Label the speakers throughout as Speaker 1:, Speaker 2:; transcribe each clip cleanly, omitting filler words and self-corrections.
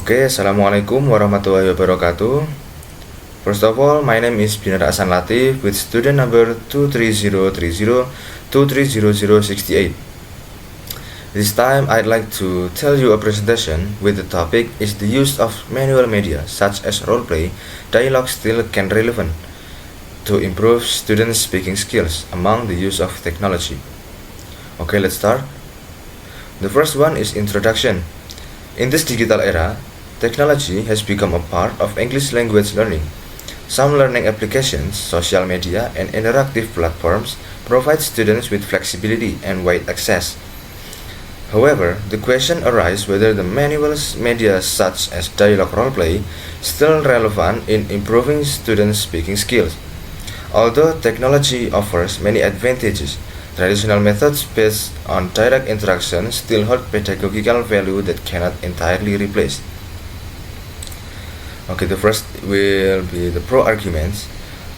Speaker 1: Okay, Assalamualaikum warahmatullahi wabarakatuh. First of all, my name is Binar Hasan Latif with student number 23030230068. This time, I'd like to tell you a presentation with the topic is the use of manual media such as roleplay, dialogue still can relevant to improve students' speaking skills among the use of technology. Okay, let's start. The first one is introduction. In this digital era, technology has become a part of English language learning. Some learning applications, social media, and interactive platforms provide students with flexibility and wide access. However, the question arises whether the manual media such as dialogue roleplay still relevant in improving students' speaking skills. Although technology offers many advantages, traditional methods based on direct interaction still hold pedagogical value that cannot entirely replace. Okay, the first will be the pro arguments.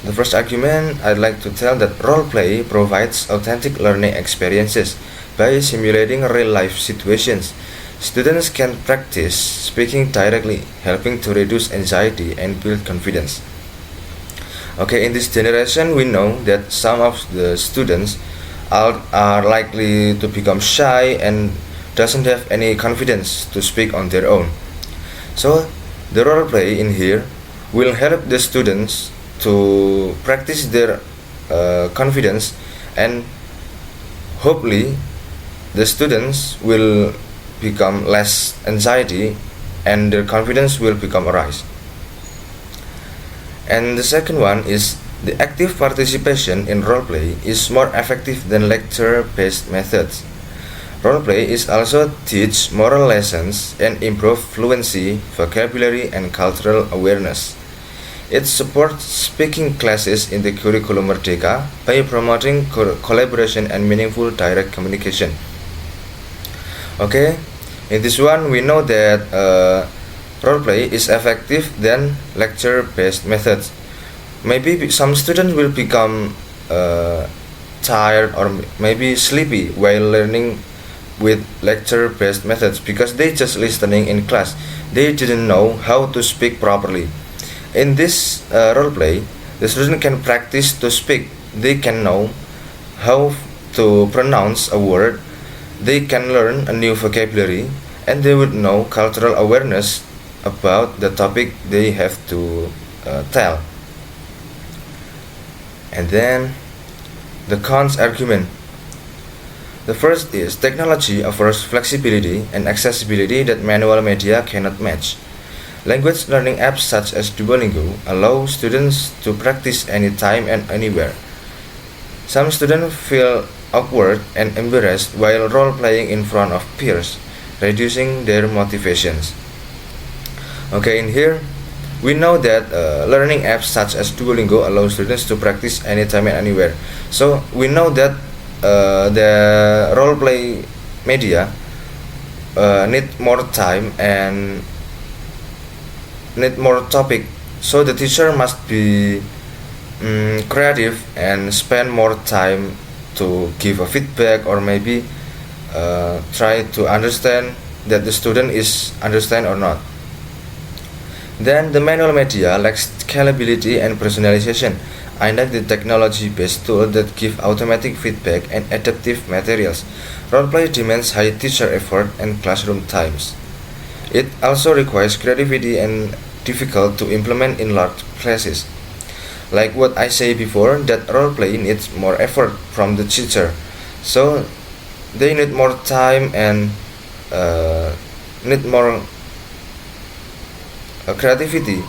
Speaker 1: The first argument, I'd like to tell that roleplay provides authentic learning experiences. By simulating real-life situations, students can practice speaking directly, helping to reduce anxiety and build confidence. Okay, in this generation, we know that some of the students are likely to become shy and doesn't have any confidence to speak on their own. So the role play in here will help the students to practice their confidence, and hopefully the students will become less anxiety and their confidence will become arise. And the second one is the active participation in roleplay is more effective than lecture-based methods. Roleplay is also teach moral lessons and improve fluency, vocabulary, and cultural awareness. It supports speaking classes in the curriculum Merdeka by promoting collaboration and meaningful direct communication. Okay, in this one we know that roleplay is effective than lecture-based methods. Maybe some students will become tired or maybe sleepy while learning with lecture-based methods because they just listening in class. They didn't know how to speak properly. In this roleplay, the student can practice to speak. They can know how to pronounce a word. They can learn a new vocabulary, and they would know cultural awareness about the topic they have to tell. And then the cons argument. The first is technology offers flexibility and accessibility that manual media cannot match. Language learning apps such as Duolingo allow students to practice anytime and anywhere. Some students feel awkward and embarrassed while role-playing in front of peers, reducing their motivations. Okay, in here, we know that learning apps such as Duolingo allow students to practice anytime and anywhere. So we know that the role-play media need more time and need more topic. So the teacher must be creative and spend more time to give a feedback or maybe try to understand that the student is understand or not. Then the manual media lacks scalability and personalization, unlike the technology-based tools that give automatic feedback and adaptive materials. Roleplay demands high teacher effort and classroom times. It also requires creativity and difficult to implement in large classes. Like what I say before, that roleplay needs more effort from the teacher. So they need more time and need more creativity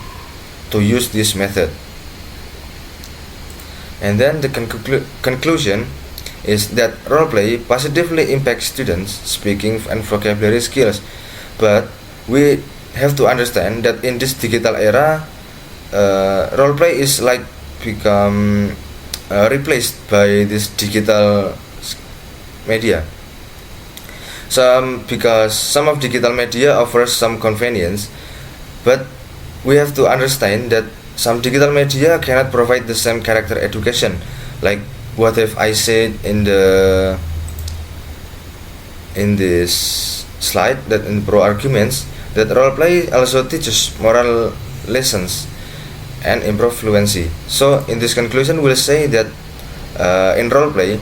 Speaker 1: to use this method. And then the conclusion is that roleplay positively impacts students' speaking and vocabulary skills, but we have to understand that in this digital era, roleplay is like become replaced by this digital media. Because some of digital media offers some convenience, but we have to understand that some digital media cannot provide the same character education. Like what if I said in this slide that in pro arguments that role play also teaches moral lessons and improve fluency. So in this conclusion, we'll say that in role play,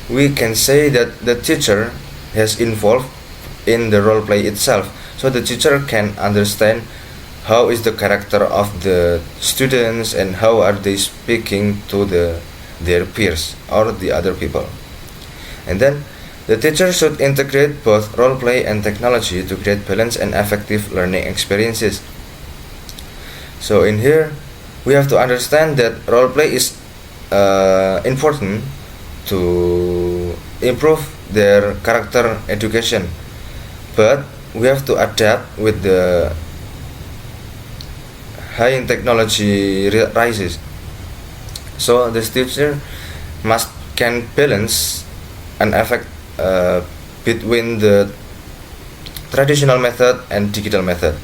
Speaker 1: we can say that the teacher has involved in the role play itself, so the teacher can understand how is the character of the students and how are they speaking to their peers or the other people. And then the teacher should integrate both role play and technology to create balanced and effective learning experiences. So in here, we have to understand that role play is important to improve their character education, but we have to adapt with the high in technology rises. So the teacher can balance an effect between the traditional method and digital method.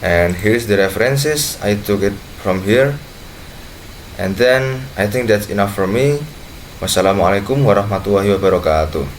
Speaker 1: And here's the references. I took it from here. And then I think that's enough for me. Wassalamualaikum warahmatullahi wabarakatuh.